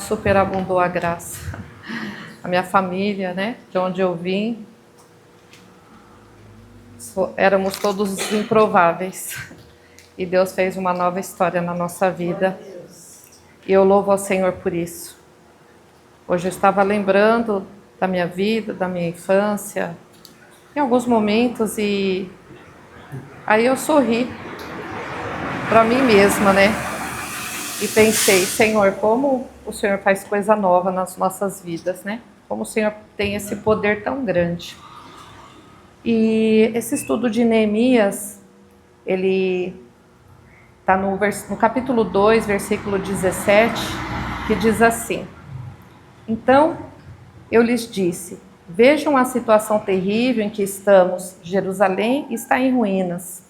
superabundou a graça. A minha família, né, de onde eu vim, éramos todos improváveis. E Deus fez uma nova história na nossa vida. E eu louvo ao Senhor por isso. Hoje eu estava lembrando da minha vida, da minha infância, em alguns momentos, e aí eu sorri para mim mesma, né? E pensei, Senhor, como o Senhor faz coisa nova nas nossas vidas, né? Como o Senhor tem esse poder tão grande. E esse estudo de Neemias, ele está no capítulo 2, versículo 17, que diz assim: Então eu lhes disse, vejam a situação terrível em que estamos, Jerusalém está em ruínas.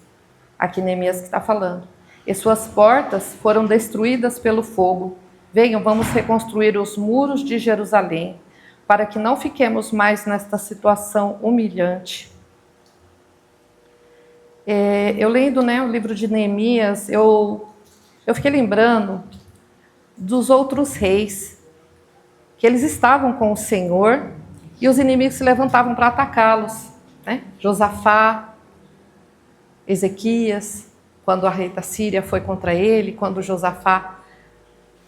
Aqui Neemias que está falando. E suas portas foram destruídas pelo fogo. Venham, vamos reconstruir os muros de Jerusalém, para que não fiquemos mais nesta situação humilhante. Eu lendo, né, o livro de Neemias, eu fiquei lembrando dos outros reis, que eles estavam com o Senhor e os inimigos se levantavam para atacá-los, né? Josafá, Ezequias, quando a rei da Síria foi contra ele, quando Josafá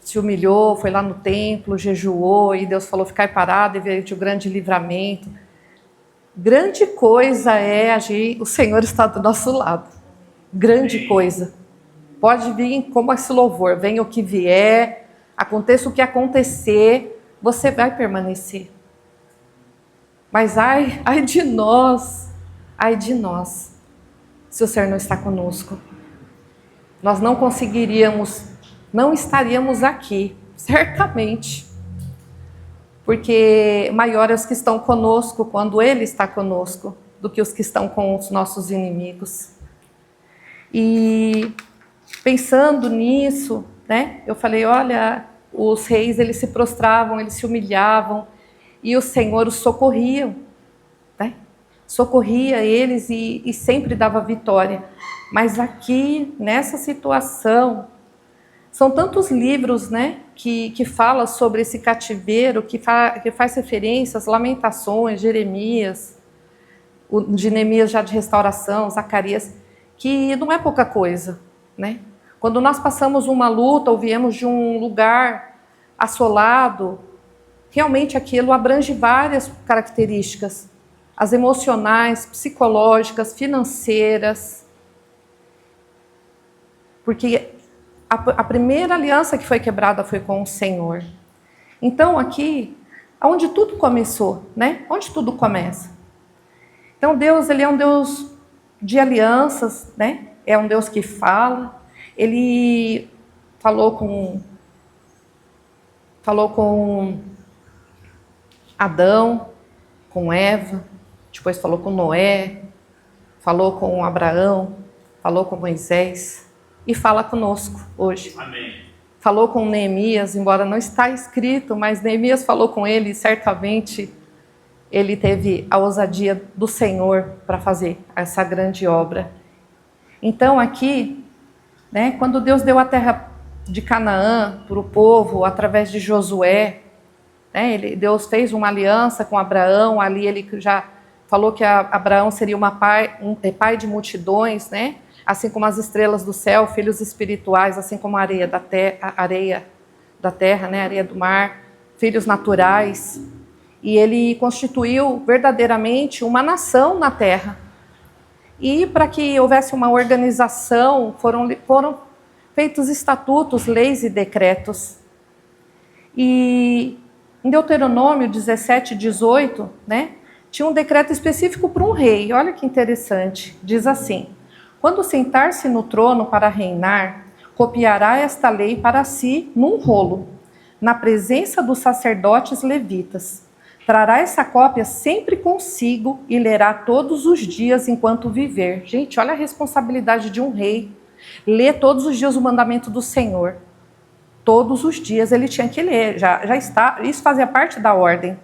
se humilhou, foi lá no templo, jejuou, e Deus falou, ficai parado e veio de um grande livramento. Grande coisa é agir, o Senhor está do nosso lado. Grande coisa. Pode vir como esse louvor, venha o que vier, aconteça o que acontecer, você vai permanecer. Mas ai de nós, se o Senhor não está conosco. Nós não conseguiríamos, não estaríamos aqui, certamente. Porque maior é os que estão conosco quando Ele está conosco, do que os que estão com os nossos inimigos. E pensando nisso, né, eu falei, olha, os reis, eles se prostravam, eles se humilhavam, e o Senhor os socorria, né? Socorria eles e sempre dava vitória. Mas aqui, nessa situação, são tantos livros, né, que falam sobre esse cativeiro, que faz referências, Lamentações, Jeremias, o de Neemias já de restauração, Zacarias, que não é pouca coisa, né? Quando nós passamos uma luta ou viemos de um lugar assolado, realmente aquilo abrange várias características, as emocionais, psicológicas, financeiras, porque a primeira aliança que foi quebrada foi com o Senhor. Então aqui, onde tudo começou, né? Onde tudo começa. Então Deus, Ele é um Deus de alianças, né? É um Deus que fala. Ele falou com Adão, com Eva, depois falou com Noé, falou com Abraão, falou com Moisés. E fala conosco hoje. Amém. Falou com Neemias, embora não está escrito, mas Neemias falou com ele e certamente ele teve a ousadia do Senhor para fazer essa grande obra. Então aqui, né, quando Deus deu a terra de Canaã para o povo através de Josué, né, Deus fez uma aliança com Abraão, ali ele já falou que Abraão seria pai de multidões, né? Assim como as estrelas do céu, filhos espirituais, assim como a areia da terra, né, areia do mar, filhos naturais. E ele constituiu verdadeiramente uma nação na terra. E para que houvesse uma organização, foram feitos estatutos, leis e decretos. E em Deuteronômio 17, 18, né, tinha um decreto específico para um rei. Olha que interessante, diz assim: quando sentar-se no trono para reinar, copiará esta lei para si num rolo, na presença dos sacerdotes levitas. Trará essa cópia sempre consigo e lerá todos os dias enquanto viver. Gente, olha a responsabilidade de um rei. Ler todos os dias o mandamento do Senhor. Todos os dias ele tinha que ler. Já está, isso fazia parte da ordem.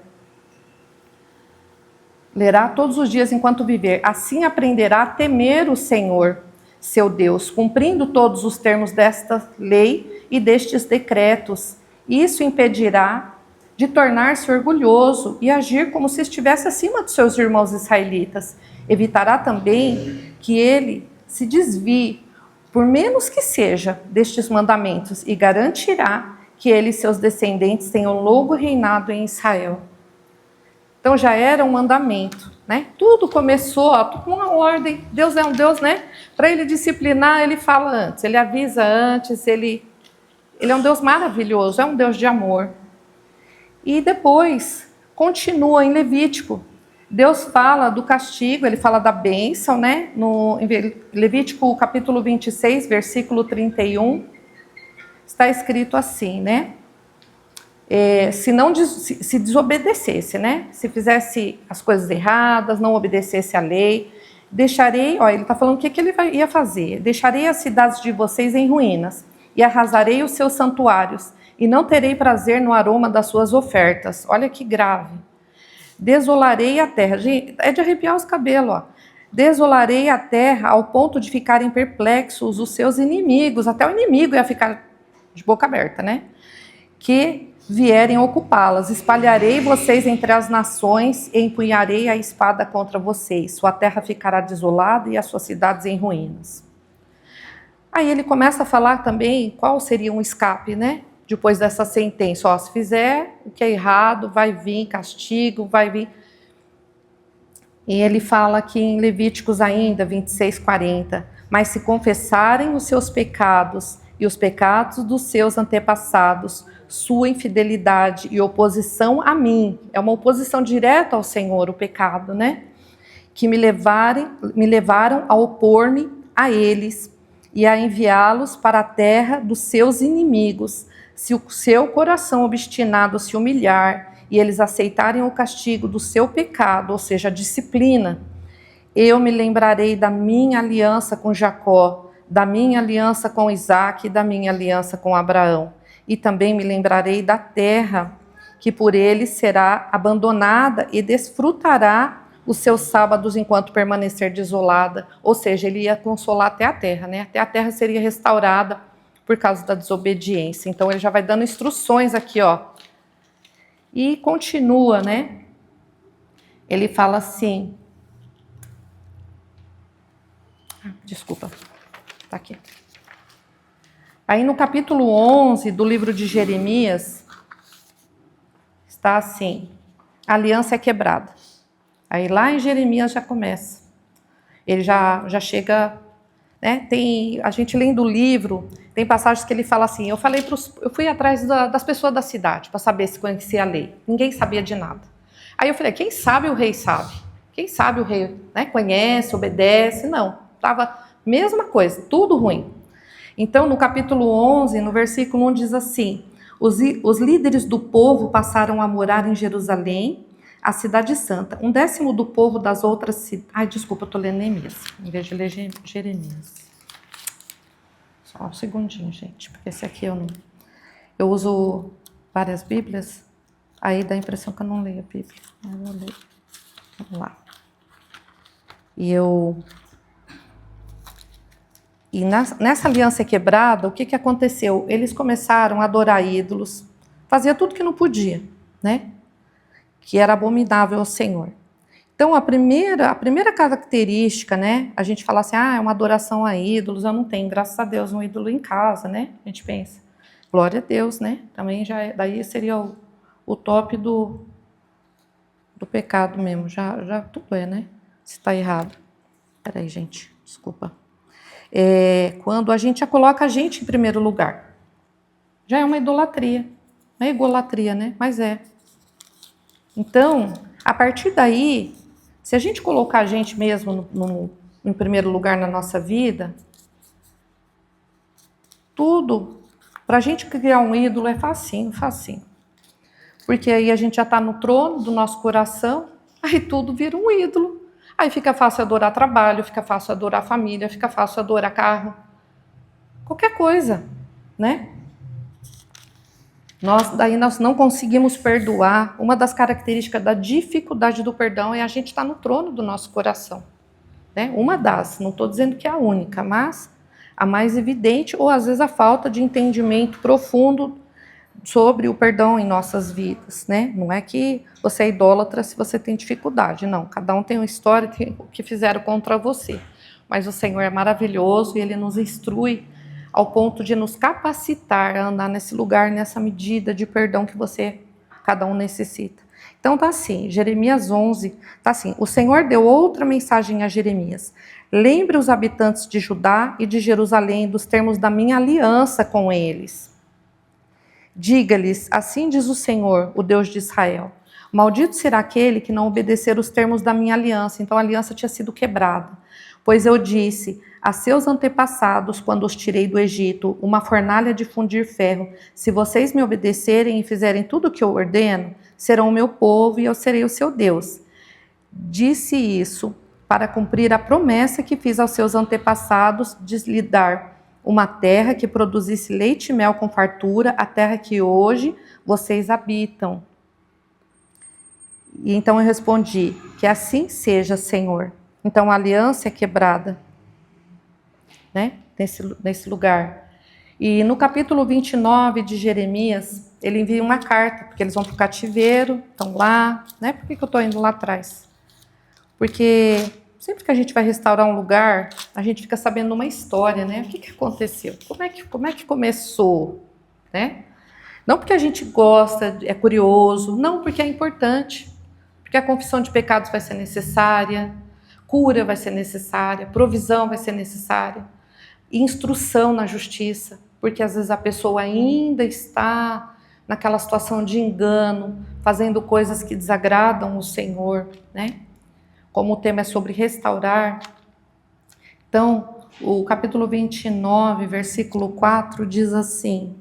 Lerá todos os dias enquanto viver. Assim aprenderá a temer o Senhor, seu Deus, cumprindo todos os termos desta lei e destes decretos, Isso impedirá de tornar-se orgulhoso e agir como se estivesse acima dos seus irmãos israelitas. Evitará também que ele se desvie, por menos que seja, destes mandamentos e garantirá que ele e seus descendentes tenham longo reinado em Israel. Então já era um mandamento, né? Tudo começou, com uma ordem. Deus é um Deus, né? Para ele disciplinar, ele fala antes, ele avisa antes, ele é um Deus maravilhoso, é um Deus de amor. E depois, continua em Levítico. Deus fala do castigo, ele fala da bênção, né? Em Levítico capítulo 26, versículo 31, está escrito assim, né? Se desobedecesse, né? Se fizesse as coisas erradas, não obedecesse à lei, deixarei, ele está falando o que ele ia fazer. Deixarei as cidades de vocês em ruínas e arrasarei os seus santuários e não terei prazer no aroma das suas ofertas. Olha que grave. Desolarei a terra. Gente, é de arrepiar os cabelos, ó. Desolarei a terra ao ponto de ficarem perplexos os seus inimigos. Até o inimigo ia ficar de boca aberta, né? Que vierem ocupá-las. Espalharei vocês entre as nações e empunharei a espada contra vocês. Sua terra ficará desolada e as suas cidades em ruínas. Aí ele começa a falar também qual seria um escape, né? Depois dessa sentença. Se fizer o que é errado, vai vir castigo, vai vir. E ele fala aqui em Levíticos ainda, 26:40. Mas se confessarem os seus pecados e os pecados dos seus antepassados, sua infidelidade e oposição a mim, é uma oposição direta ao Senhor, o pecado, né? Que me levaram a opor-me a eles e a enviá-los para a terra dos seus inimigos. Se o seu coração obstinado se humilhar e eles aceitarem o castigo do seu pecado, ou seja, a disciplina, eu me lembrarei da minha aliança com Jacó, da minha aliança com Isaque e da minha aliança com Abraão. E também me lembrarei da terra que por ele será abandonada e desfrutará os seus sábados enquanto permanecer desolada. Ou seja, ele ia consolar até a terra, né? Até a terra seria restaurada por causa da desobediência. Então ele já vai dando instruções aqui, ó. E continua, né? Ele fala assim... Desculpa, tá aqui. Aí no capítulo 11 do livro de Jeremias, está assim, a aliança é quebrada. Aí lá em Jeremias já começa. Ele já chega, né? A gente lendo o livro, tem passagens que ele fala assim, eu fui atrás das pessoas da cidade para saber se conhecia a lei. Ninguém sabia de nada. Aí eu falei, quem sabe o rei sabe. Quem sabe o rei, né, conhece, obedece. Não, estava mesma coisa, tudo ruim. Então, no capítulo 11, no versículo 1, diz assim, os líderes do povo passaram a morar em Jerusalém, a cidade santa. 1/10 do povo das outras cidades... Ai, desculpa, eu estou lendo Neemias, em vez de ler Jeremias. Só um segundinho, gente, porque esse aqui eu uso várias bíblias, aí dá a impressão que eu não leio a Bíblia. Eu vou ler. Vamos lá. E nessa aliança quebrada, o que aconteceu? Eles começaram a adorar ídolos, fazia tudo que não podia, né? Que era abominável ao Senhor. Então, a primeira característica, né? A gente fala assim, é uma adoração a ídolos, eu não tenho, graças a Deus, um ídolo em casa, né? A gente pensa, glória a Deus, né? Também daí seria o top do pecado mesmo, já tudo né? Se está errado. Peraí, gente, desculpa. Quando a gente já coloca a gente em primeiro lugar. Já é uma idolatria. Não é egolatria, né? Mas é. Então, a partir daí, se a gente colocar a gente mesmo em primeiro lugar na nossa vida, tudo, para a gente criar um ídolo é facinho. Porque aí a gente já está no trono do nosso coração, aí tudo vira um ídolo. Aí fica fácil adorar trabalho, fica fácil adorar família, fica fácil adorar carro. Qualquer coisa, né? Nós não conseguimos perdoar. Uma das características da dificuldade do perdão é a gente estar no trono do nosso coração. Né? Uma das, não estou dizendo que é a única, mas a mais evidente, ou às vezes a falta de entendimento profundo sobre o perdão em nossas vidas, né? Não é que você é idólatra se você tem dificuldade, não. Cada um tem uma história que fizeram contra você. Mas o Senhor é maravilhoso e Ele nos instrui ao ponto de nos capacitar a andar nesse lugar, nessa medida de perdão que cada um necessita. Então tá assim, Jeremias 11, tá assim, o Senhor deu outra mensagem a Jeremias. Lembre os habitantes de Judá e de Jerusalém dos termos da minha aliança com eles. Diga-lhes, assim diz o Senhor, o Deus de Israel, maldito será aquele que não obedecer os termos da minha aliança. Então a aliança tinha sido quebrada. Pois eu disse a seus antepassados, quando os tirei do Egito, uma fornalha de fundir ferro, se vocês me obedecerem e fizerem tudo o que eu ordeno, serão o meu povo e eu serei o seu Deus. Disse isso para cumprir a promessa que fiz aos seus antepassados de lhe dar uma terra que produzisse leite e mel com fartura, a terra que hoje vocês habitam. E então eu respondi, que assim seja, Senhor. Então a aliança é quebrada, né? Nesse lugar. E no capítulo 29 de Jeremias, ele envia uma carta, porque eles vão para o cativeiro, estão lá, né? Por que eu estou indo lá atrás? Porque sempre que a gente vai restaurar um lugar, a gente fica sabendo uma história, né? O que aconteceu? Como é que começou? Né? Não porque a gente gosta, é curioso, não porque é importante. Porque a confissão de pecados vai ser necessária, cura vai ser necessária, provisão vai ser necessária, instrução na justiça, porque às vezes a pessoa ainda está naquela situação de engano, fazendo coisas que desagradam o Senhor, né? Como o tema é sobre restaurar. Então, o capítulo 29, versículo 4, diz assim: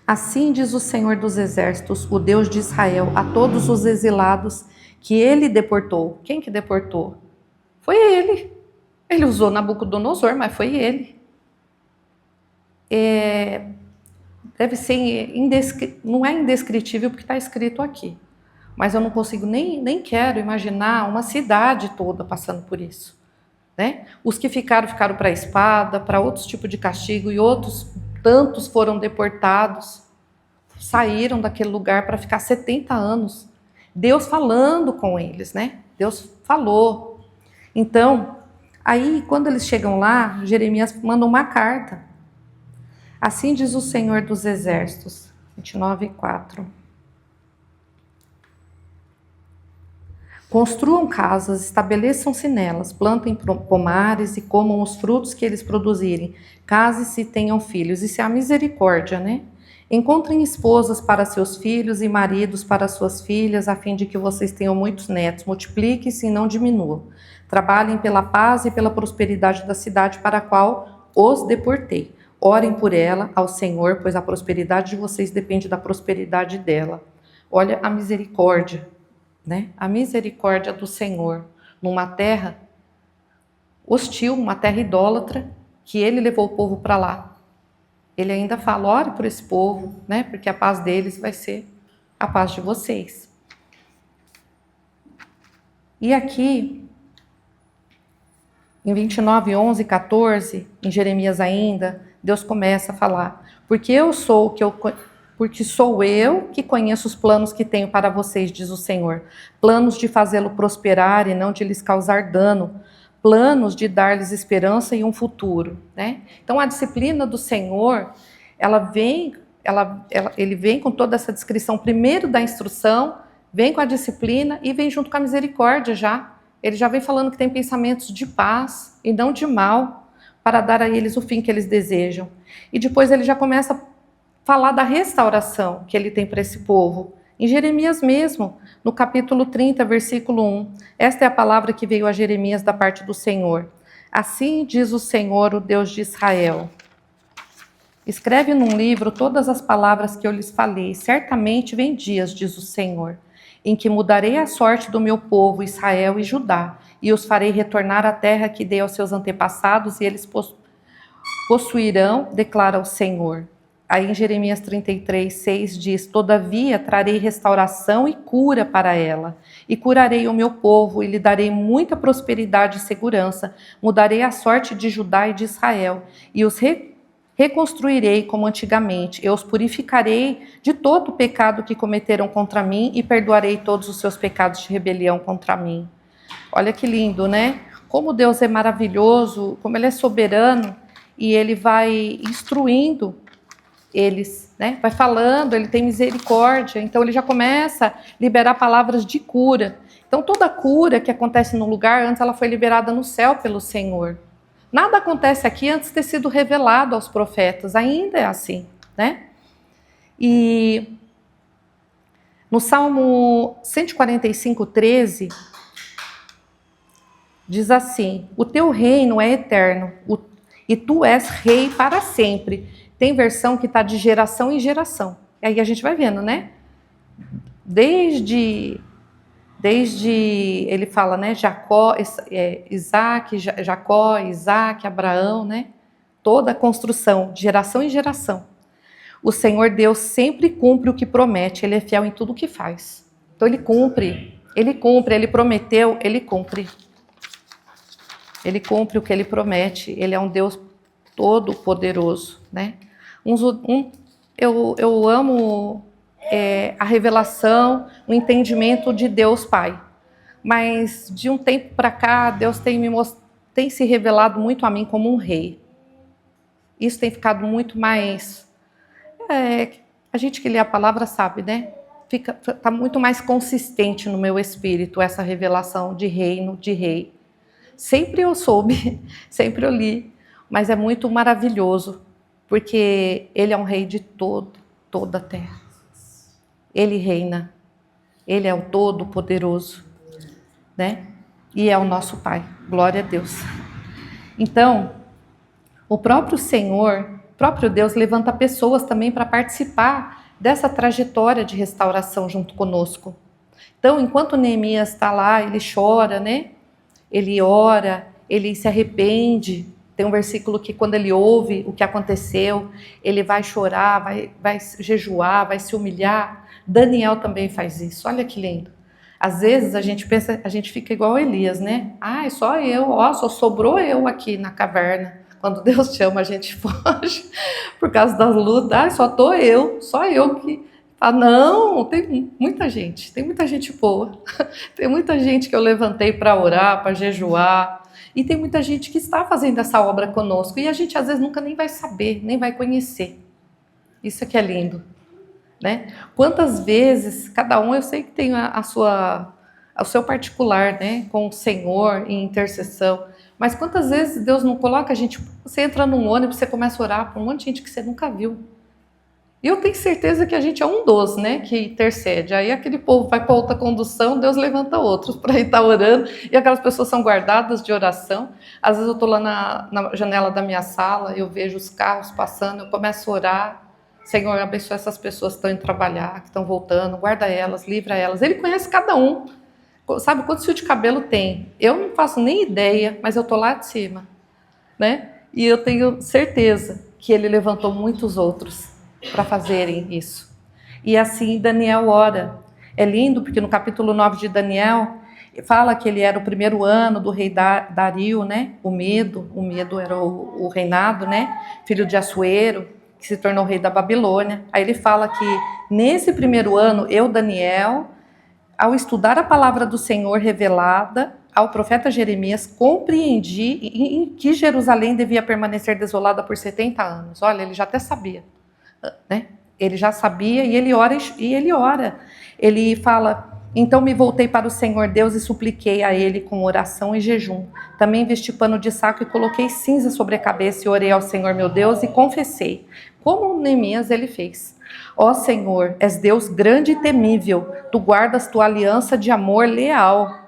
assim diz o Senhor dos Exércitos, o Deus de Israel, a todos os exilados que ele deportou. Quem que deportou? Foi ele. Ele usou Nabucodonosor, mas foi ele. Deve ser, não é indescritível porque está escrito aqui. Mas eu não consigo, nem quero imaginar uma cidade toda passando por isso. Né? Os que ficaram para a espada, para outros tipos de castigo, e outros tantos foram deportados, saíram daquele lugar para ficar 70 anos. Deus falando com eles, né? Deus falou. Então, aí quando eles chegam lá, Jeremias manda uma carta. Assim diz o Senhor dos Exércitos, 29:4. Construam casas, estabeleçam-se nelas, plantem pomares e comam os frutos que eles produzirem. Case-se e tenham filhos. Isso é a misericórdia, né? Encontrem esposas para seus filhos e maridos para suas filhas, a fim de que vocês tenham muitos netos. Multipliquem-se e não diminuam. Trabalhem pela paz e pela prosperidade da cidade para a qual os deportei. Orem por ela ao Senhor, pois a prosperidade de vocês depende da prosperidade dela. Olha a misericórdia, né? A misericórdia do Senhor numa terra hostil, uma terra idólatra, que ele levou o povo para lá. Ele ainda fala, ore por esse povo, né? Porque a paz deles vai ser a paz de vocês. E aqui, em 29, 11, 14, em Jeremias ainda, Deus começa a falar, porque sou eu que conheço os planos que tenho para vocês, diz o Senhor, planos de fazê-lo prosperar e não de lhes causar dano, planos de dar-lhes esperança e um futuro, né? Então a disciplina do Senhor, ele vem com toda essa descrição, primeiro da instrução, vem com a disciplina e vem junto com a misericórdia já. Ele já vem falando que tem pensamentos de paz e não de mal, para dar a eles o fim que eles desejam. E depois ele já começa a falar da restauração que ele tem para esse povo. Em Jeremias mesmo, no capítulo 30, versículo 1. Esta é a palavra que veio a Jeremias da parte do Senhor. Assim diz o Senhor, o Deus de Israel. Escreve num livro todas as palavras que eu lhes falei. Certamente vem dias, diz o Senhor, em que mudarei a sorte do meu povo, Israel e Judá, e os farei retornar à terra que dei aos seus antepassados, e eles possuirão, declara o Senhor. Aí em Jeremias 33:6 diz: todavia trarei restauração e cura para ela, e curarei o meu povo, e lhe darei muita prosperidade e segurança, mudarei a sorte de Judá e de Israel, e os reconstruirei como antigamente, eu os purificarei de todo o pecado que cometeram contra mim, e perdoarei todos os seus pecados de rebelião contra mim. Olha que lindo, né? Como Deus é maravilhoso, como Ele é soberano, e Ele vai instruindo eles, né? Vai falando, Ele tem misericórdia, então Ele já começa a liberar palavras de cura. Então toda cura que acontece no lugar, antes ela foi liberada no céu pelo Senhor. Nada acontece aqui antes de ter sido revelado aos profetas, ainda é assim, né? E no Salmo 145:13, diz assim: o teu reino é eterno, e tu és rei para sempre. Tem versão que está de geração em geração. E aí a gente vai vendo, né? Desde ele fala, né? Jacó, Isaac, Abraão, né? Toda a construção, de geração em geração. O Senhor Deus sempre cumpre o que promete. Ele é fiel em tudo o que faz. Então ele cumpre, ele prometeu, ele cumpre. Ele cumpre o que ele promete. Ele é um Deus todo poderoso, né? Eu amo a revelação, o entendimento de Deus Pai. Mas de um tempo para cá, Deus tem se revelado muito a mim como um rei. Isso tem ficado muito mais... a gente que lê a palavra sabe, né? Tá muito mais consistente no meu espírito essa revelação de reino, de rei. Sempre eu soube, sempre eu li, mas é muito maravilhoso, porque Ele é um rei de toda a terra. Ele reina, Ele é o Todo-Poderoso, né? E é o nosso Pai, glória a Deus. Então, o próprio Senhor, o próprio Deus levanta pessoas também para participar dessa trajetória de restauração junto conosco. Então, enquanto Neemias está lá, ele chora, né? Ele ora, ele se arrepende. Tem um versículo que quando ele ouve o que aconteceu, ele vai chorar, vai jejuar, vai se humilhar. Daniel também faz isso, olha que lindo. Às vezes a gente pensa, a gente fica igual a Elias, né? Ah, é só eu, só sobrou eu aqui na caverna. Quando Deus chama, a gente foge por causa das lutas. Só eu que... Ah, não, tem muita gente boa. Tem muita gente que eu levantei para orar, para jejuar. E tem muita gente que está fazendo essa obra conosco. E a gente às vezes nunca nem vai saber, nem vai conhecer. Isso que é lindo, né? Quantas vezes, cada um, eu sei que tem o seu particular, né? Com o Senhor em intercessão. Mas quantas vezes Deus não coloca a gente... Você entra num ônibus, você começa a orar para um monte de gente que você nunca viu. E eu tenho certeza que a gente é um dos, né, que intercede. Aí aquele povo vai para outra condução, Deus levanta outros para estar orando, e aquelas pessoas são guardadas de oração. Às vezes eu estou lá na janela da minha sala, eu vejo os carros passando, eu começo a orar. Senhor, abençoa essas pessoas que estão indo trabalhar, que estão voltando, guarda elas, livra elas. Ele conhece cada um. Sabe quantos fios de cabelo tem? Eu não faço nem ideia, mas eu estou lá de cima, né? E eu tenho certeza que ele levantou muitos outros para fazerem isso. E assim Daniel ora. É lindo porque no capítulo 9 de Daniel fala que ele era o primeiro ano do rei Dario, né? O Medo era o reinado, né? Filho de Assuero, que se tornou rei da Babilônia. Aí ele fala que nesse primeiro ano, eu, Daniel, ao estudar a palavra do Senhor revelada ao profeta Jeremias, compreendi que Jerusalém devia permanecer desolada por 70 anos. Olha, ele já até sabia. Né? Ele já sabia e ele ora. Ele fala: então me voltei para o Senhor Deus e supliquei a ele com oração e jejum. Também vesti pano de saco e coloquei cinza sobre a cabeça e orei ao Senhor meu Deus e confessei, como Neemias ele fez. Ó Senhor, és Deus grande e temível, tu guardas tua aliança de amor leal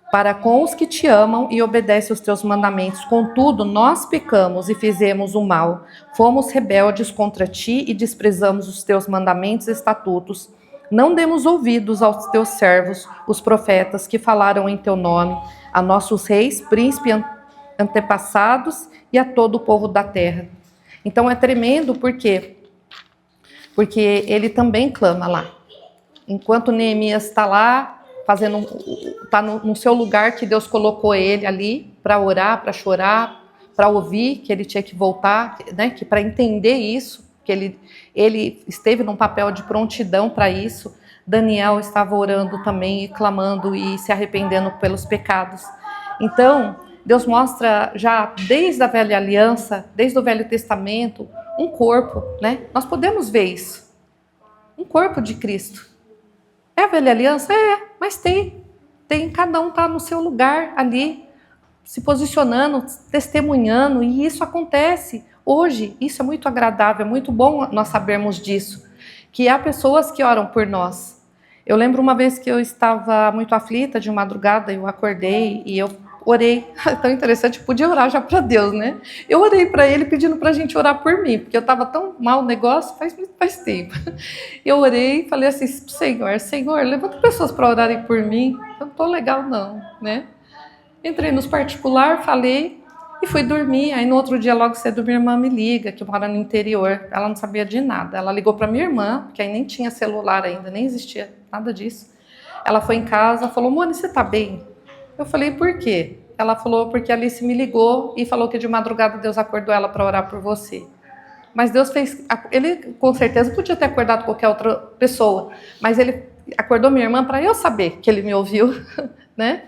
para com os que te amam e obedecem os teus mandamentos. Contudo, nós pecamos e fizemos o mal. Fomos rebeldes contra ti e desprezamos os teus mandamentos e estatutos. Não demos ouvidos aos teus servos, os profetas, que falaram em teu nome, a nossos reis, príncipes, antepassados e a todo o povo da terra. Então é tremendo, por quê? Porque ele também clama lá. Enquanto Neemias está lá, está no seu lugar que Deus colocou ele ali, para orar, para chorar, para ouvir que ele tinha que voltar, né? Que para entender isso, que ele esteve num papel de prontidão para isso. Daniel estava orando também e clamando e se arrependendo pelos pecados. Então, Deus mostra já desde a velha aliança, desde o Velho Testamento, um corpo, né? Nós podemos ver isso. Um corpo de Cristo. É a velha aliança? É, mas tem. Cada um está no seu lugar ali, se posicionando, testemunhando, e isso acontece hoje. Isso é muito agradável, é muito bom nós sabermos disso, que há pessoas que oram por nós. Eu lembro uma vez que eu estava muito aflita de madrugada, eu acordei e eu orei. Tão interessante, eu podia orar já para Deus, né? Eu orei para ele pedindo para a gente orar por mim, porque eu estava tão mal o negócio, faz tempo. Eu orei e falei assim, Senhor, levanta pessoas para orarem por mim. Eu não estou legal não, né? Entrei nos particular, falei e fui dormir. Aí no outro dia, logo cedo, minha irmã me liga, que mora no interior. Ela não sabia de nada. Ela ligou para minha irmã, porque aí nem tinha celular ainda, nem existia nada disso. Ela foi em casa, falou, Mônica, você tá bem? Eu falei, por quê? Ela falou, porque a Alice me ligou e falou que de madrugada Deus acordou ela para orar por você. Mas Deus fez, ele com certeza podia ter acordado qualquer outra pessoa, mas ele acordou minha irmã para eu saber que ele me ouviu, né?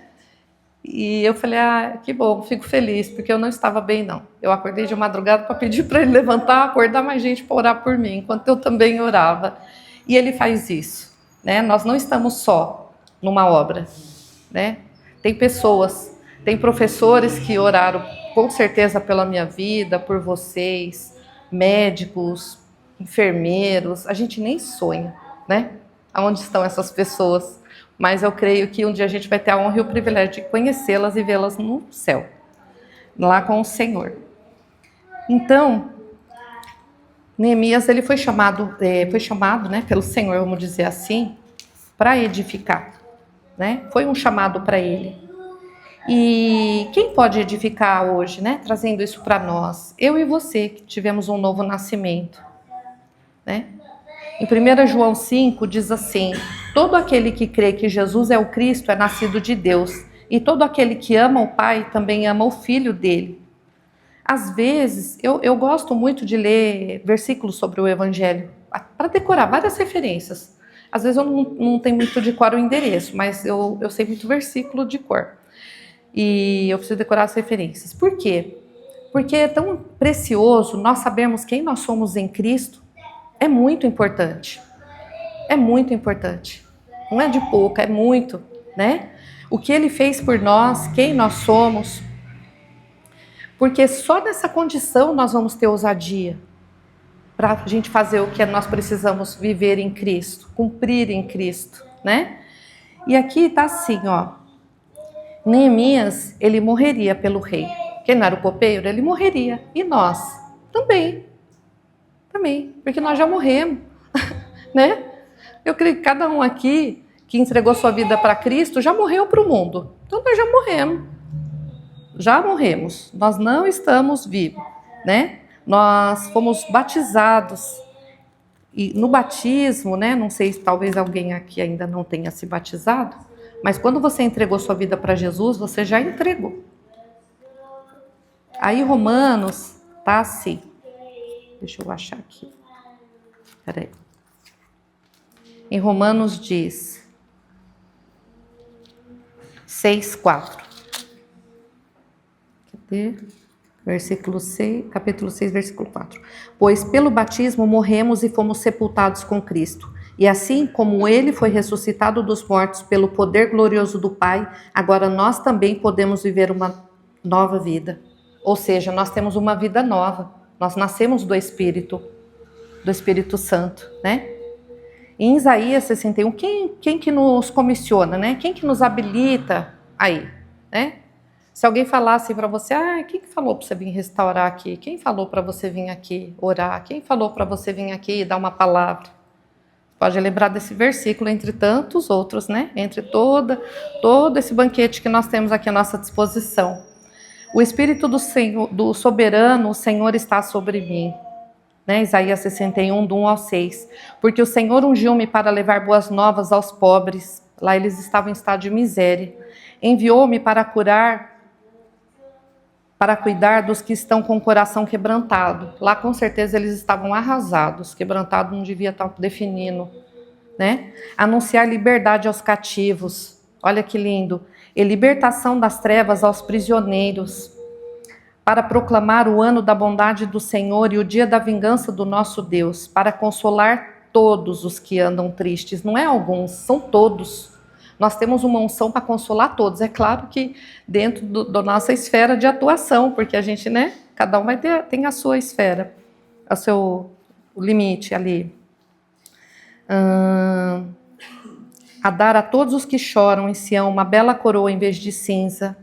E eu falei, que bom, fico feliz, porque eu não estava bem não. Eu acordei de madrugada para pedir para ele levantar, acordar mais gente para orar por mim, enquanto eu também orava. E ele faz isso, né? Nós não estamos só numa obra, né? Tem pessoas, tem professores que oraram com certeza pela minha vida, por vocês, médicos, enfermeiros, a gente nem sonha, né? Aonde estão essas pessoas? Mas eu creio que um dia a gente vai ter a honra e o privilégio de conhecê-las e vê-las no céu, lá com o Senhor. Então, Neemias ele foi chamado, né, pelo Senhor, vamos dizer assim, para edificar, né? Foi um chamado para ele. E quem pode edificar hoje, né? Trazendo isso para nós? Eu e você, que tivemos um novo nascimento, né? Em 1 João 5 diz assim, todo aquele que crê que Jesus é o Cristo é nascido de Deus, e todo aquele que ama o Pai também ama o Filho dele. Às vezes, eu gosto muito de ler versículos sobre o Evangelho, para decorar várias referências. Às vezes eu não tenho muito de cor o endereço, mas eu sei muito versículo de cor. E eu preciso decorar as referências. Por quê? Porque é tão precioso nós sabermos quem nós somos em Cristo. É muito importante. É muito importante. Não é de pouco, é muito, né? O que ele fez por nós, quem nós somos. Porque só nessa condição nós vamos ter ousadia para a gente fazer o que nós precisamos viver em Cristo, cumprir em Cristo, né? E aqui está assim, ó. Neemias, ele morreria pelo rei. Quem não era o copeiro, ele morreria. E nós também. Também, porque nós já morremos, né? Eu creio que cada um aqui que entregou sua vida para Cristo já morreu para o mundo. Então nós já morremos. Já morremos. Nós não estamos vivos, né? Nós fomos batizados. E no batismo, né? Não sei se talvez alguém aqui ainda não tenha se batizado, mas quando você entregou sua vida para Jesus, você já entregou. Aí Romanos tá assim. Deixa eu achar aqui. Peraí. Em Romanos diz 6:4. Cadê? Versículo 6, capítulo 6, versículo 4. Pois pelo batismo morremos e fomos sepultados com Cristo. E assim como ele foi ressuscitado dos mortos pelo poder glorioso do Pai, agora nós também podemos viver uma nova vida. Ou seja, nós temos uma vida nova. Nós nascemos do Espírito Santo, né? Em Isaías 61, quem que nos comissiona, né? Quem que nos habilita aí, né? Se alguém falasse para você, quem que falou para você vir restaurar aqui? Quem falou para você vir aqui orar? Quem falou para você vir aqui e dar uma palavra? Pode lembrar desse versículo entre tantos outros, né? Entre todo esse banquete que nós temos aqui à nossa disposição. O Espírito do Senhor, do soberano, o Senhor está sobre mim. né? Isaías 61, do 1 ao 6. Porque o Senhor ungiu-me para levar boas novas aos pobres. Lá eles estavam em estado de miséria. Enviou-me para cuidar dos que estão com o coração quebrantado. Lá com certeza eles estavam arrasados. Quebrantado não devia estar definindo, né? Anunciar liberdade aos cativos. Olha que lindo. E libertação das trevas aos prisioneiros. Para proclamar o ano da bondade do Senhor e o dia da vingança do nosso Deus, para consolar todos os que andam tristes, não é alguns, são todos. Nós temos uma unção para consolar todos, é claro que dentro da nossa esfera de atuação, porque a gente, né, cada um tem a sua esfera, o limite ali. A dar a todos os que choram em Sião uma bela coroa em vez de cinza.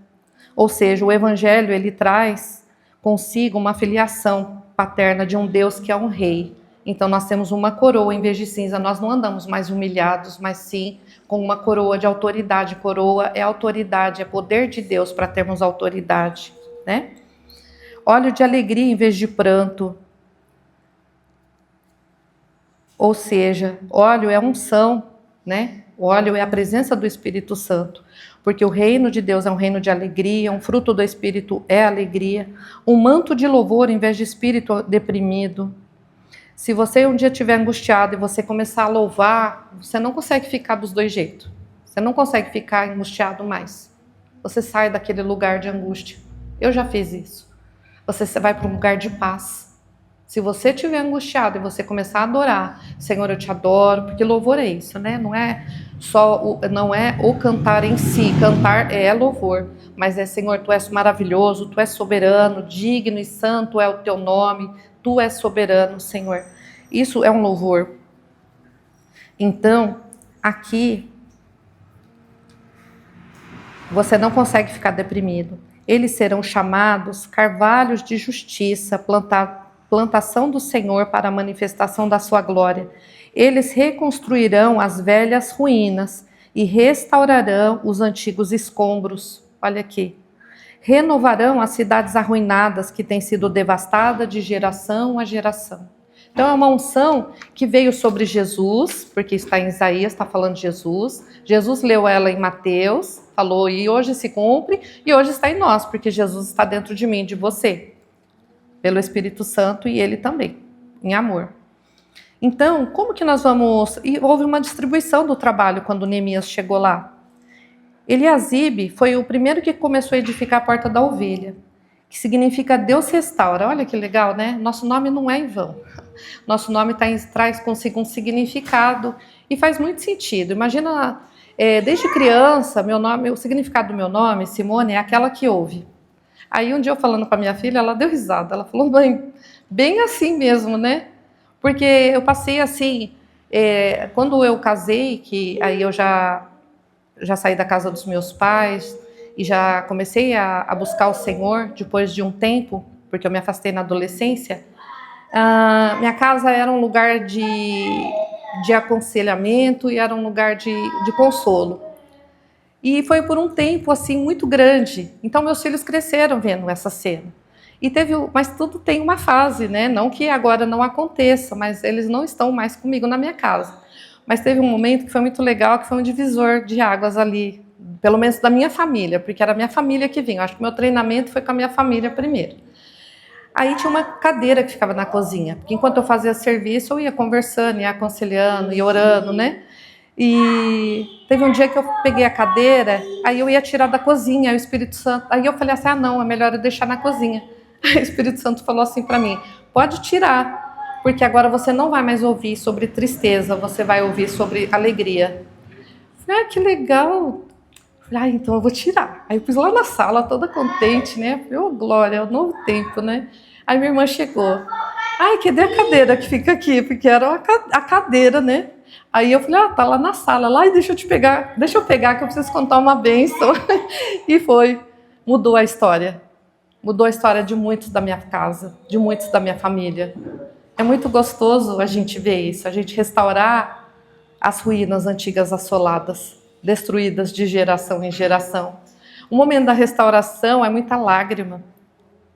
Ou seja, o Evangelho, ele traz consigo uma filiação paterna de um Deus que é um rei. Então nós temos uma coroa em vez de cinza, nós não andamos mais humilhados, mas sim com uma coroa de autoridade. Coroa é autoridade, é poder de Deus para termos autoridade, né? Óleo de alegria em vez de pranto. Ou seja, óleo é unção, né? O óleo é a presença do Espírito Santo. Porque o reino de Deus é um reino de alegria, um fruto do Espírito é alegria, um manto de louvor em vez de espírito deprimido. Se você um dia estiver angustiado e você começar a louvar, você não consegue ficar dos dois jeitos. Você não consegue ficar angustiado mais. Você sai daquele lugar de angústia. Eu já fiz isso. Você vai para um lugar de paz. Se você estiver angustiado e você começar a adorar, Senhor, eu te adoro, porque louvor é isso, né? Não é o cantar em si, cantar é louvor, mas é, Senhor, tu és maravilhoso, tu és soberano, digno e santo é o teu nome, tu és soberano, Senhor. Isso é um louvor. Então, aqui, você não consegue ficar deprimido. Eles serão chamados carvalhos de justiça, plantação do Senhor para a manifestação da sua glória. Eles reconstruirão as velhas ruínas e restaurarão os antigos escombros. Olha aqui. Renovarão as cidades arruinadas que têm sido devastadas de geração a geração. Então é uma unção que veio sobre Jesus, porque está em Isaías, está falando de Jesus. Jesus leu ela em Mateus, falou, e hoje se cumpre, e hoje está em nós, porque Jesus está dentro de mim e de você. Pelo Espírito Santo e ele também, em amor. Então, como que nós vamos... E houve uma distribuição do trabalho quando Neemias chegou lá. Eliasibe foi o primeiro que começou a edificar a Porta da Ovelha, que significa Deus restaura. Olha que legal, né? Nosso nome não é em vão. Nosso nome traz consigo um significado e faz muito sentido. Imagina, desde criança, o significado do meu nome, Simone, é aquela que ouve. Aí um dia eu falando para minha filha, ela deu risada, ela falou, mãe, bem assim mesmo, né? Porque eu passei assim, quando eu casei, que aí eu já saí da casa dos meus pais e já comecei a buscar o Senhor depois de um tempo, porque eu me afastei na adolescência, minha casa era um lugar de aconselhamento e era um lugar de consolo. E foi por um tempo assim muito grande. Então meus filhos cresceram vendo essa cena. Mas tudo tem uma fase, né? Não que agora não aconteça, mas eles não estão mais comigo na minha casa. Mas teve um momento que foi muito legal, que foi um divisor de águas ali, pelo menos da minha família, porque era a minha família que vinha. Eu acho que o meu treinamento foi com a minha família primeiro. Aí tinha uma cadeira que ficava na cozinha, porque enquanto eu fazia serviço, eu ia conversando, ia aconselhando, ia orando, né? E teve um dia que eu peguei a cadeira, aí eu ia tirar da cozinha, aí o Espírito Santo... Aí eu falei assim, não, é melhor eu deixar na cozinha. Aí o Espírito Santo falou assim para mim, pode tirar, porque agora você não vai mais ouvir sobre tristeza, você vai ouvir sobre alegria. Eu falei, que legal. Eu falei, então eu vou tirar. Aí eu pus lá na sala, toda contente, né? Eu falei, glória, é um novo tempo, né? Aí minha irmã chegou. Cadê a cadeira que fica aqui? Porque era a cadeira, né? Aí eu falei, tá lá na sala, lá, e deixa eu pegar que eu preciso contar uma bênção. E mudou a história. Mudou a história de muitos da minha casa, de muitos da minha família. É muito gostoso a gente ver isso, a gente restaurar as ruínas antigas assoladas, destruídas de geração em geração. O momento da restauração é muita lágrima,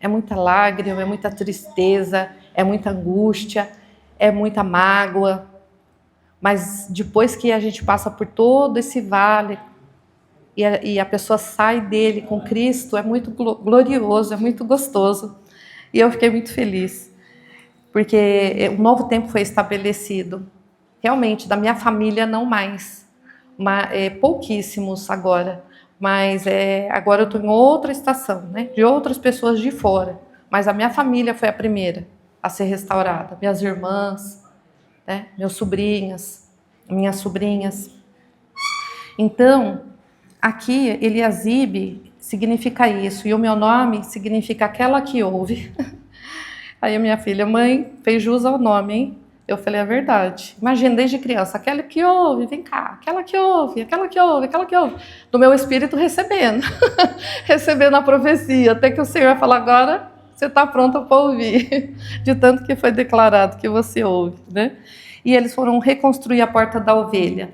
é muita tristeza, é muita angústia, é muita mágoa. Mas depois que a gente passa por todo esse vale e a pessoa sai dele com Cristo, é muito glorioso, é muito gostoso. E eu fiquei muito feliz, porque um novo tempo foi estabelecido. Realmente, da minha família não mais, pouquíssimos agora. Mas agora eu estou em outra estação, né? De outras pessoas de fora. Mas a minha família foi a primeira a ser restaurada. Minhas irmãs, né? Minhas sobrinhas. Então, aqui, Eliasibe significa isso. E o meu nome significa aquela que ouve. Aí a minha filha, mãe, fez jus ao nome, hein? Eu falei, é verdade. Imagina, desde criança, aquela que ouve, vem cá, aquela que ouve, aquela que ouve, aquela que ouve. Do meu espírito recebendo, recebendo a profecia, até que o Senhor fala, agora você está pronta para ouvir, de tanto que foi declarado que você ouve, né? E eles foram reconstruir a porta da ovelha.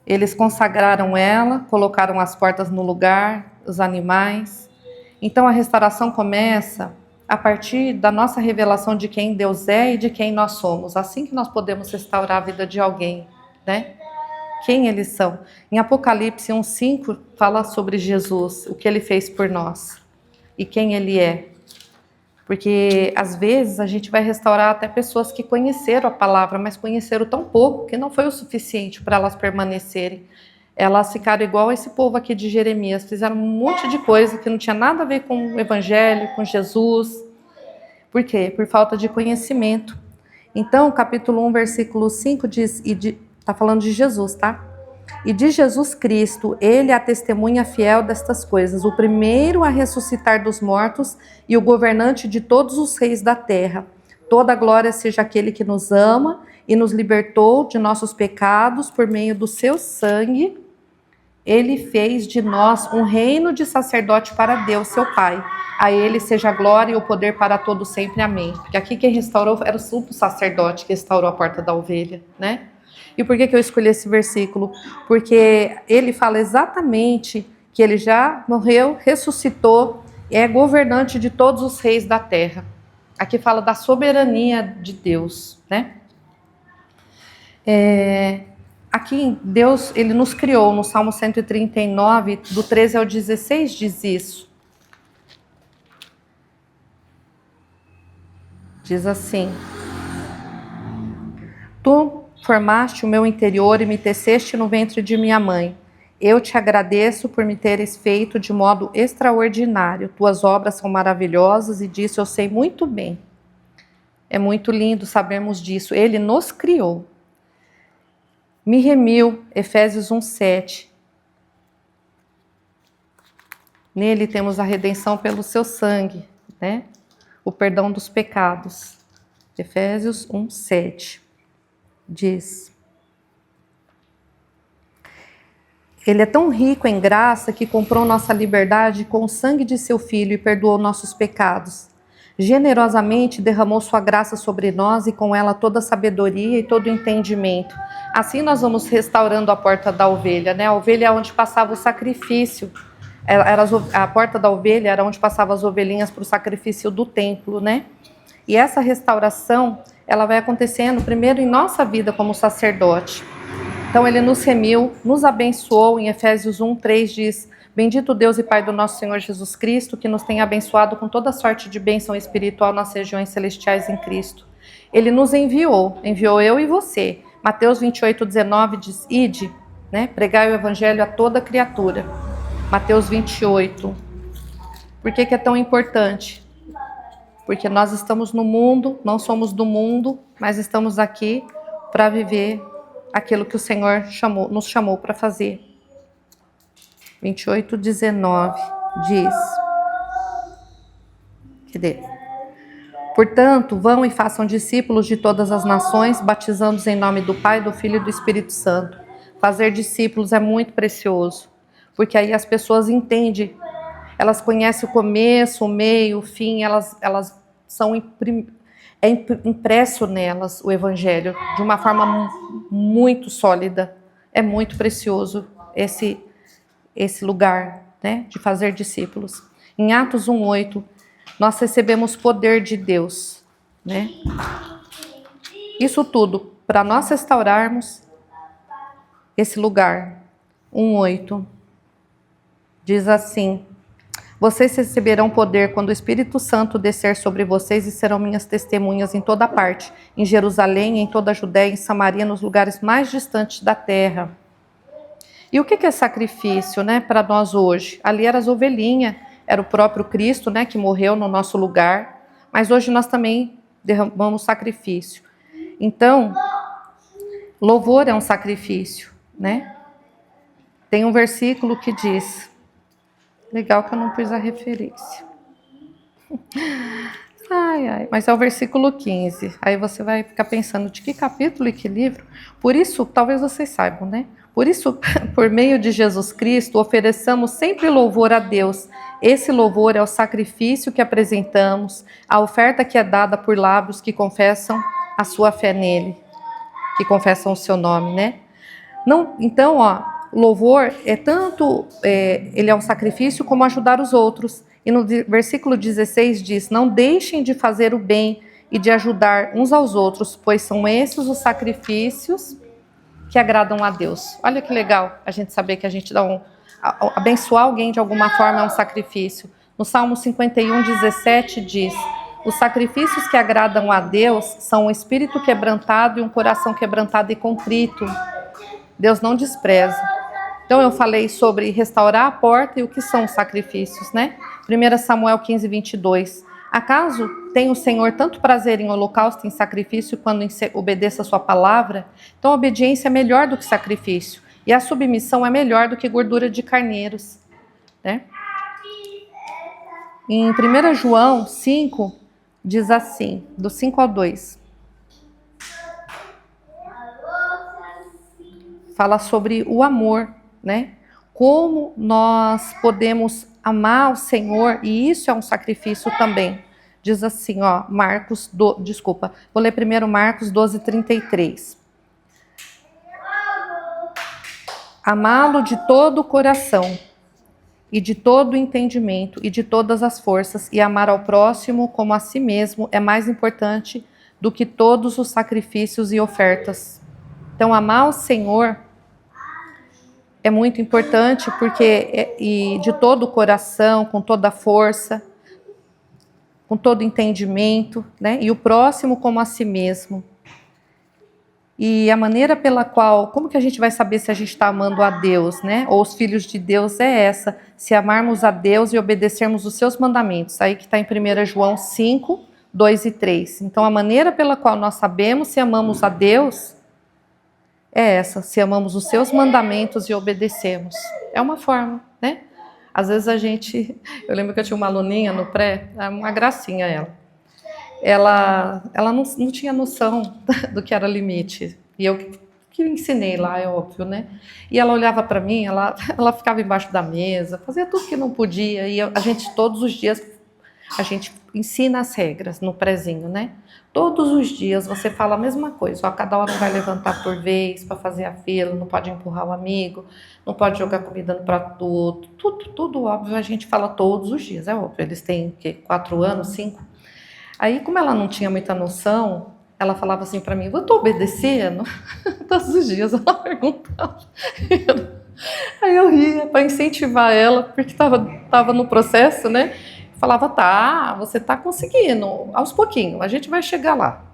Eles consagraram ela, colocaram as portas no lugar, os animais. Então a restauração começa a partir da nossa revelação de quem Deus é e de quem nós somos. Assim que nós podemos restaurar a vida de alguém, né? Quem eles são. Em Apocalipse 1:5 fala sobre Jesus, o que ele fez por nós e quem ele é. Porque às vezes a gente vai restaurar até pessoas que conheceram a palavra, mas conheceram tão pouco que não foi o suficiente para elas permanecerem. Elas ficaram igual esse povo aqui de Jeremias, fizeram um monte de coisa que não tinha nada a ver com o Evangelho, com Jesus. Por quê? Por falta de conhecimento. Então, capítulo 1, versículo 5 diz, está falando de Jesus, tá? E de Jesus Cristo, ele é a testemunha fiel destas coisas, o primeiro a ressuscitar dos mortos e o governante de todos os reis da terra. Toda glória seja aquele que nos ama e nos libertou de nossos pecados por meio do seu sangue. Ele fez de nós um reino de sacerdote para Deus, seu Pai. A ele seja a glória e o poder para todos sempre. Amém. Porque aqui quem restaurou era o sumo sacerdote que restaurou a porta da ovelha, né? E por que eu escolhi esse versículo? Porque ele fala exatamente que ele já morreu, ressuscitou, é governante de todos os reis da terra. Aqui fala da soberania de Deus, né? Aqui Deus, ele nos criou, no Salmo 139, do 13 ao 16 diz isso. Diz assim: Tu formaste o meu interior e me teceste no ventre de minha mãe. Eu te agradeço por me teres feito de modo extraordinário. Tuas obras são maravilhosas e disso eu sei muito bem. É muito lindo sabermos disso. Ele nos criou. Me remiu, Efésios 1:7. Nele temos a redenção pelo seu sangue, né? O perdão dos pecados. Efésios 1:7 diz: Ele é tão rico em graça que comprou nossa liberdade com o sangue de seu Filho e perdoou nossos pecados. Generosamente derramou sua graça sobre nós e com ela toda a sabedoria e todo o entendimento. Assim nós vamos restaurando a porta da ovelha, né? A ovelha é onde passava o sacrifício. A porta da ovelha era onde passavam as ovelhinhas para o sacrifício do templo, né? E essa restauração, ela vai acontecendo primeiro em nossa vida como sacerdote. Então ele nos remiu, nos abençoou. Em Efésios 1:3 diz: Bendito Deus e Pai do nosso Senhor Jesus Cristo, que nos tem abençoado com toda sorte de bênção espiritual nas regiões celestiais em Cristo. Ele nos enviou eu e você. Mateus 28:19 diz: Ide, né? Pregai o evangelho a toda criatura. Mateus 28. Por que é tão importante? Porque nós estamos no mundo, não somos do mundo, mas estamos aqui para viver aquilo que o Senhor nos chamou para fazer. 28:19 diz: Cadê? Portanto, vão e façam discípulos de todas as nações, batizando-os em nome do Pai, do Filho e do Espírito Santo. Fazer discípulos é muito precioso, porque aí as pessoas entendem, elas conhecem o começo, o meio, o fim, elas são impresso nelas o Evangelho de uma forma muito sólida. É muito precioso esse lugar, né, de fazer discípulos. Em Atos 1:8, nós recebemos poder de Deus. né? Isso tudo para nós restaurarmos esse lugar. 1:8 diz assim: vocês receberão poder quando o Espírito Santo descer sobre vocês e serão minhas testemunhas em toda parte, em Jerusalém, em toda a Judéia, em Samaria, nos lugares mais distantes da terra. E o que é sacrifício, né, para nós hoje? Ali era as ovelhinhas, era o próprio Cristo, né, que morreu no nosso lugar, mas hoje nós também derramamos sacrifício. Então, louvor é um sacrifício, né? Tem um versículo que diz, legal que eu não pus a referência. Mas é o versículo 15. Aí você vai ficar pensando de que capítulo e que livro? Por isso, talvez vocês saibam, né? Por isso, por meio de Jesus Cristo, ofereçamos sempre louvor a Deus. Esse louvor é o sacrifício que apresentamos, a oferta que é dada por lábios que confessam a sua fé nele, que confessam o seu nome, né? Não, então, louvor é tanto, ele é um sacrifício como ajudar os outros. E no versículo 16 diz, não deixem de fazer o bem e de ajudar uns aos outros, pois são esses os sacrifícios que agradam a Deus. Olha que legal a gente saber que a gente abençoar alguém de alguma forma é um sacrifício. No Salmo 51:17 diz, os sacrifícios que agradam a Deus são um espírito quebrantado e um coração quebrantado e contrito. Deus não despreza. Então eu falei sobre restaurar a porta e o que são os sacrifícios, né? 1 Samuel 15:22. Acaso tem o Senhor tanto prazer em holocausto e em sacrifício quando obedeça a sua palavra? Então a obediência é melhor do que sacrifício. E a submissão é melhor do que gordura de carneiros, né? Em 1 João 5, diz assim, do 5-2. Fala sobre o amor, né? Como nós podemos amar o Senhor, e isso é um sacrifício também. Diz assim, vou ler primeiro Marcos 12:33. Amá-lo de todo o coração, e de todo o entendimento, e de todas as forças, e amar ao próximo como a si mesmo é mais importante do que todos os sacrifícios e ofertas. Então, amar o Senhor é muito importante porque e de todo o coração, com toda a força, com todo o entendimento, né? E o próximo como a si mesmo. E a maneira pela qual, como que a gente vai saber se a gente está amando a Deus, né? Ou os filhos de Deus é essa, se amarmos a Deus e obedecermos os seus mandamentos. Aí que está em 1 João 5, 2 e 3. Então a maneira pela qual nós sabemos se amamos a Deus é essa, se amamos os seus mandamentos e obedecemos. É uma forma, né? Às vezes eu lembro que eu tinha uma aluninha no pré, uma gracinha ela não tinha noção do que era limite. E eu que ensinei lá, é óbvio, né? E ela olhava para mim, ela ficava embaixo da mesa, fazia tudo que não podia. E a gente, todos os dias, a gente ensina as regras no prézinho, né? Todos os dias você fala a mesma coisa. Cada hora vai levantar por vez para fazer a fila, não pode empurrar o amigo, não pode jogar comida no prato do outro. Tudo óbvio, a gente fala todos os dias, é óbvio. Eles têm 4 anos, 5. Aí, como ela não tinha muita noção, ela falava assim para mim, eu estou obedecendo? Todos os dias ela perguntava. Aí eu ria para incentivar ela, porque estava no processo, né? Falava, tá, você está conseguindo, aos pouquinhos, a gente vai chegar lá.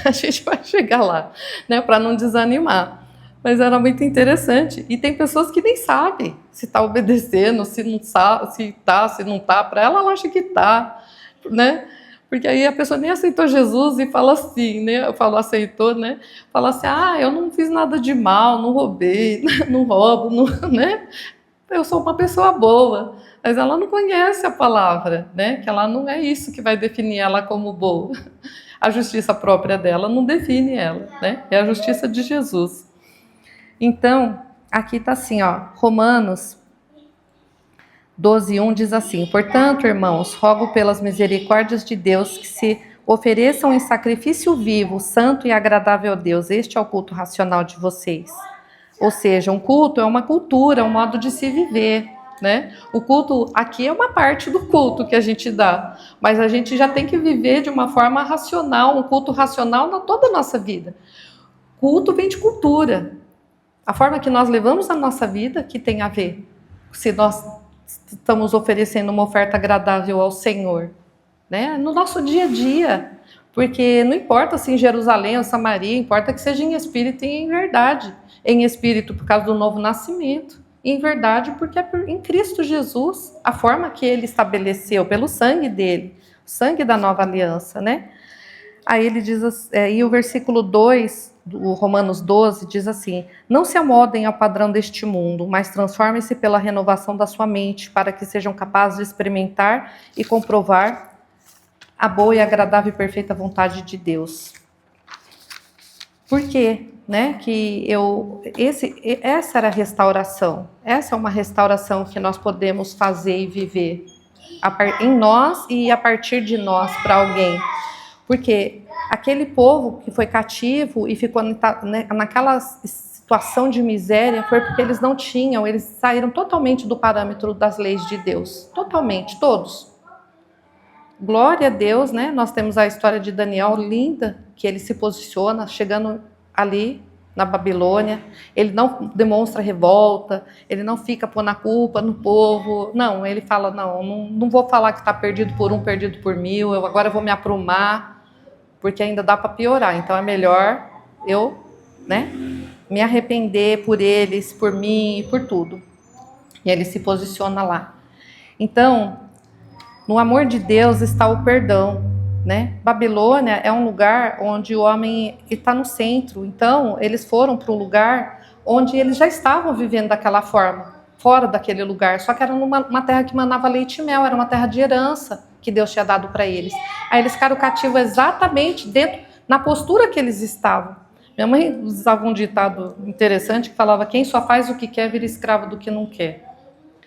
A gente vai chegar lá, né? Para não desanimar. Mas era muito interessante. E tem pessoas que nem sabem se está obedecendo, se não sabe, se está, se não está. Para ela acha que está, né? Porque aí a pessoa nem aceitou Jesus e fala assim, né? Aceitou, né? Fala assim, eu não fiz nada de mal, não roubei, não roubo, não, né? Eu sou uma pessoa boa. Mas ela não conhece a palavra, né? Que ela não é isso que vai definir ela como boa. A justiça própria dela não define ela, né? É a justiça de Jesus. Então, aqui está assim, Romanos 12:1 diz assim, portanto, irmãos, rogo pelas misericórdias de Deus que se ofereçam em sacrifício vivo, santo e agradável a Deus. Este é o culto racional de vocês. Ou seja, um culto é uma cultura, um modo de se viver. né? O culto aqui é uma parte do culto que a gente dá, mas a gente já tem que viver de uma forma racional, um culto racional na toda a nossa vida. Culto vem de cultura. A forma que nós levamos a nossa vida que tem a ver se nós estamos oferecendo uma oferta agradável ao Senhor, né? No nosso dia a dia. Porque não importa se em Jerusalém ou Samaria, importa que seja em espírito e em verdade. Em espírito por causa do novo nascimento, e em verdade porque é em Cristo Jesus, a forma que ele estabeleceu, pelo sangue dele, o sangue da nova aliança, né? Aí ele diz, e o versículo 2 do Romanos 12 diz assim: não se amodem ao padrão deste mundo, mas transformem-se pela renovação da sua mente, para que sejam capazes de experimentar e comprovar a boa e agradável e perfeita vontade de Deus. Por quê? Né? Que essa era a restauração. Essa é uma restauração que nós podemos fazer e viver em nós e a partir de nós para alguém. Porque aquele povo que foi cativo e ficou naquela situação de miséria foi porque eles não tinham, eles saíram totalmente do parâmetro das leis de Deus. Totalmente, todos. Glória a Deus, né? Nós temos a história de Daniel, linda, que ele se posiciona, chegando ali na Babilônia. Ele não demonstra revolta, ele não fica pondo a culpa no povo. Não, ele fala, não vou falar que está perdido por um, perdido por mil, eu agora vou me aprumar, porque ainda dá para piorar. Então é melhor eu, né, me arrepender por eles, por mim e por tudo. E ele se posiciona lá. Então, no amor de Deus está o perdão, né? Babilônia é um lugar onde o homem está no centro. Então, eles foram para um lugar onde eles já estavam vivendo daquela forma, fora daquele lugar. Só que era uma terra que manava leite e mel, era uma terra de herança que Deus tinha dado para eles. Aí eles ficaram cativos exatamente dentro, na postura que eles estavam. Minha mãe usava um ditado interessante que falava: quem só faz o que quer vira escravo do que não quer.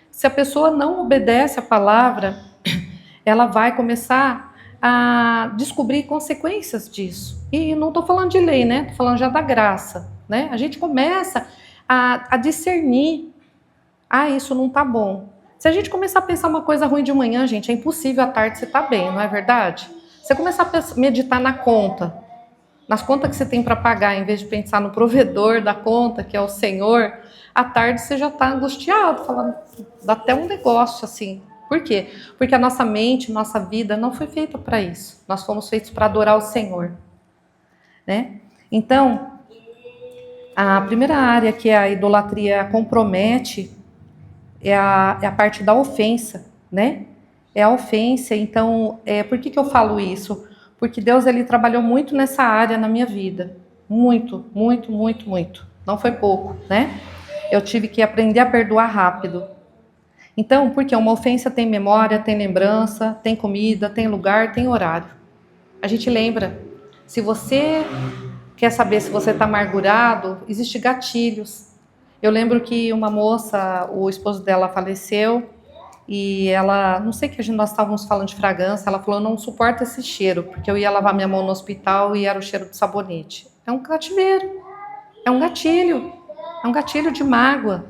Se a pessoa não obedece a palavra, ela vai começar a descobrir consequências disso. E não estou falando de lei, né? Estou falando já da graça, né? A gente começa a discernir. Isso não está bom. Se a gente começar a pensar uma coisa ruim de manhã, gente, é impossível à tarde você estar bem, não é verdade? Você começar a meditar na conta, nas contas que você tem para pagar, em vez de pensar no provedor da conta, que é o Senhor, à tarde você já está angustiado, falando, dá até um negócio assim. Por quê? Porque a nossa mente, nossa vida não foi feita para isso. Nós fomos feitos para adorar o Senhor, né? Então, a primeira área que a idolatria compromete é a parte da ofensa, né? É a ofensa. Então, por que eu falo isso? Porque Deus, ele trabalhou muito nessa área na minha vida. Muito, muito, muito, muito. Não foi pouco, né? Eu tive que aprender a perdoar rápido. Então, porque uma ofensa tem memória, tem lembrança, tem comida, tem lugar, tem horário. A gente lembra. Se você quer saber se você está amargurado, existem gatilhos. Eu lembro que uma moça, o esposo dela faleceu, e ela, não sei que nós estávamos falando de fragrância, ela falou: eu não suporto esse cheiro, porque eu ia lavar minha mão no hospital e era o cheiro de sabonete. É um cativeiro, é um gatilho de mágoa,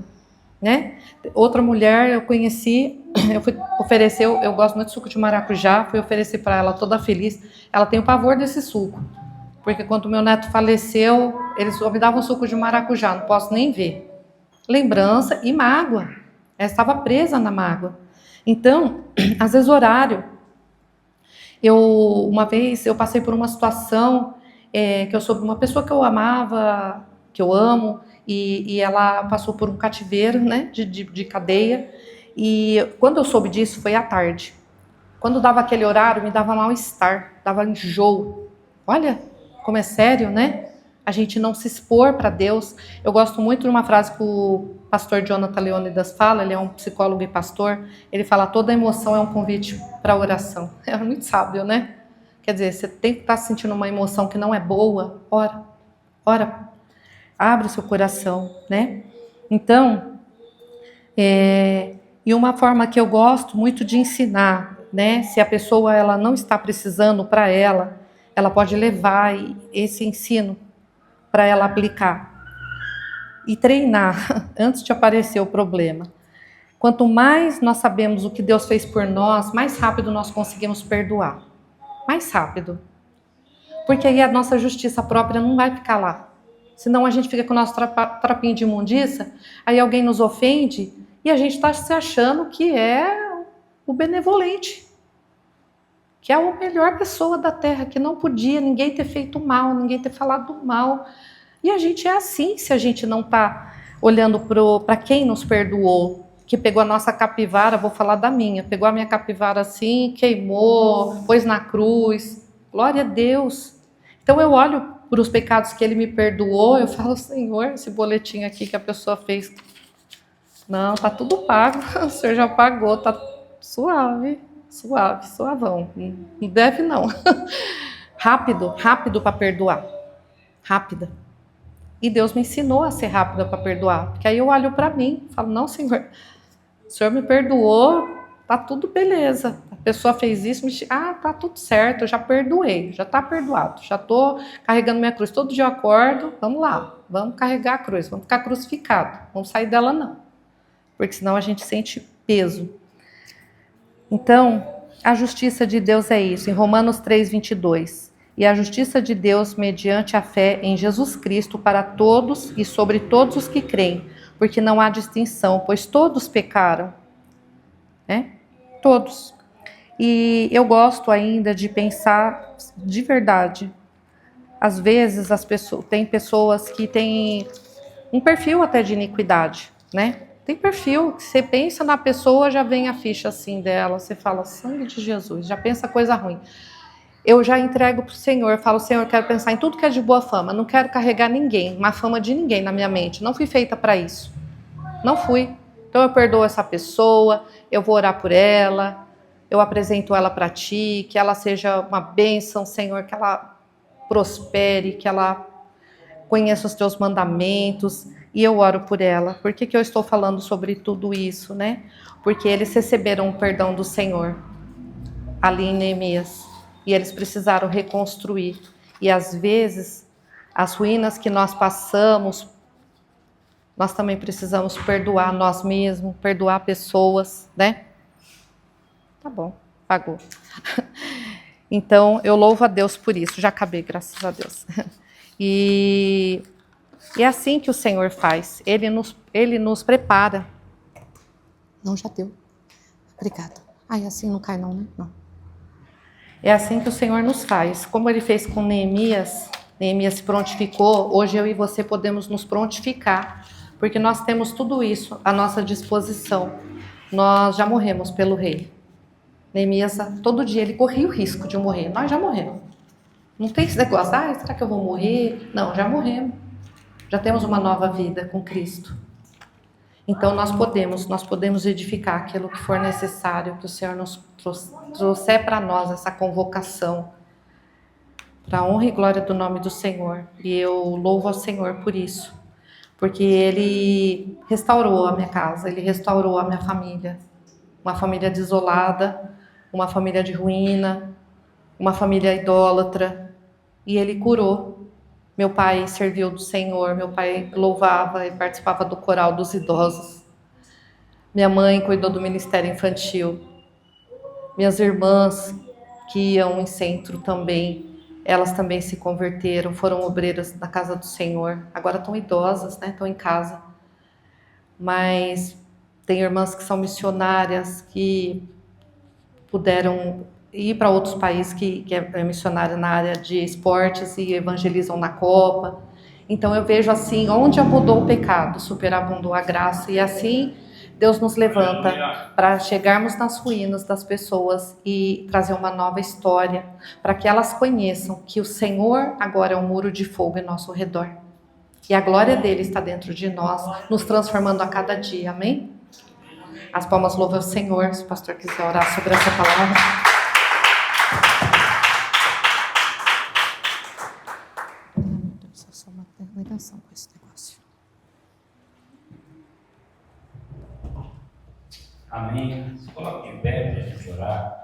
né? Outra mulher eu conheci, eu fui oferecer, eu gosto muito de suco de maracujá, fui oferecer para ela toda feliz. Ela tem o pavor desse suco, porque quando meu neto faleceu, eles só me davam suco de maracujá, não posso nem ver. Lembrança e mágoa, ela estava presa na mágoa. Então, às vezes horário. Uma vez eu passei por uma situação que eu soube uma pessoa que eu amava, que eu amo, e ela passou por um cativeiro, né, de cadeia, e quando eu soube disso foi à tarde. Quando dava aquele horário, me dava mal-estar, dava enjoo. Olha como é sério, né? A gente não se expor para Deus. Eu gosto muito de uma frase que o pastor Jonathan Leônidas fala, ele é um psicólogo e pastor, ele fala: toda emoção é um convite para a oração. É muito sábio, né? Quer dizer, você tem que estar sentindo uma emoção que não é boa, ora, abre o seu coração, né? Então, e uma forma que eu gosto muito de ensinar, né? Se a pessoa ela não está precisando para ela pode levar esse ensino para ela aplicar e treinar antes de aparecer o problema. Quanto mais nós sabemos o que Deus fez por nós, mais rápido nós conseguimos perdoar. Mais rápido. Porque aí a nossa justiça própria não vai ficar lá. Senão a gente fica com o nosso trapinho de imundícia, aí alguém nos ofende e a gente está se achando que é o benevolente, que é a melhor pessoa da terra, que não podia ninguém ter feito mal, ninguém ter falado mal. E a gente é assim se a gente não está olhando para quem nos perdoou, que pegou a nossa capivara, vou falar da minha, pegou a minha capivara assim, queimou, pôs na cruz. Glória a Deus. Então eu olho para os pecados que Ele me perdoou, eu falo, Senhor, esse boletim aqui que a pessoa fez, não, tá tudo pago, o Senhor já pagou, tá suave, suavão, não deve não. Rápido para perdoar, rápida. E Deus me ensinou a ser rápida para perdoar, porque aí eu olho para mim, falo, não, Senhor, o Senhor me perdoou, tá tudo beleza. A pessoa fez isso, tá tudo certo, eu já perdoei, já tá perdoado, já tô carregando minha cruz. Todo dia eu acordo, vamos lá, vamos carregar a cruz, vamos ficar crucificado, vamos sair dela não, porque senão a gente sente peso. Então, a justiça de Deus é isso, em Romanos 3:22. E a justiça de Deus mediante a fé em Jesus Cristo para todos e sobre todos os que creem, porque não há distinção, pois todos pecaram. Todos. E eu gosto ainda de pensar de verdade. Às vezes tem pessoas que têm um perfil até de iniquidade, né? Tem perfil que você pensa na pessoa, já vem a ficha assim dela, você fala, sangue de Jesus, já pensa coisa ruim. Eu já entrego para o Senhor, falo, Senhor, eu quero pensar em tudo que é de boa fama, não quero carregar ninguém, má fama de ninguém na minha mente, não fui feita para isso, não fui. Então eu perdoo essa pessoa, eu vou orar por ela, eu apresento ela para ti, que ela seja uma bênção, Senhor, que ela prospere, que ela conheça os teus mandamentos, e eu oro por ela. Por que eu estou falando sobre tudo isso, né? Porque eles receberam o perdão do Senhor ali em Neemias, e eles precisaram reconstruir. E às vezes, as ruínas que nós passamos, nós também precisamos perdoar nós mesmos, perdoar pessoas, né? Tá bom, pagou. Então, eu louvo a Deus por isso. Já acabei, graças a Deus. E é assim que o Senhor faz. Ele nos prepara. Não, já deu. Obrigada. Ai, assim não cai não, né? Não. É assim que o Senhor nos faz. Como Ele fez com Neemias, Neemias se prontificou, hoje eu e você podemos nos prontificar, porque nós temos tudo isso à nossa disposição. Nós já morremos pelo rei. Neemias, todo dia ele corria o risco de morrer. Nós já morremos. Não tem esse negócio, será que eu vou morrer? Não, já morremos. Já temos uma nova vida com Cristo. Então nós podemos edificar aquilo que for necessário, que o Senhor nos trouxer para nós essa convocação, para a honra e glória do nome do Senhor. E eu louvo ao Senhor por isso, porque Ele restaurou a minha casa, Ele restaurou a minha família, uma família desolada, uma família de ruína, uma família idólatra, e Ele curou. Meu pai serviu do Senhor, meu pai louvava e participava do coral dos idosos. Minha mãe cuidou do ministério infantil. Minhas irmãs, que iam em centro também, elas também se converteram, foram obreiras na casa do Senhor. Agora estão idosas, né? Estão em casa. Mas tem irmãs que são missionárias, que puderam ir para outros países, que é missionária na área de esportes e evangelizam na Copa. Então eu vejo assim, onde abundou o pecado, superabundou a graça, e assim Deus nos levanta para chegarmos nas ruínas das pessoas e trazer uma nova história, para que elas conheçam que o Senhor agora é um muro de fogo em nosso redor. E a glória dele está dentro de nós, nos transformando a cada dia, amém? As palmas louvam ao Senhor. Se o pastor quiser orar sobre essa palavra. Só uma ligação com esse negócio. Amém. Se coloque de pé para a gente orar.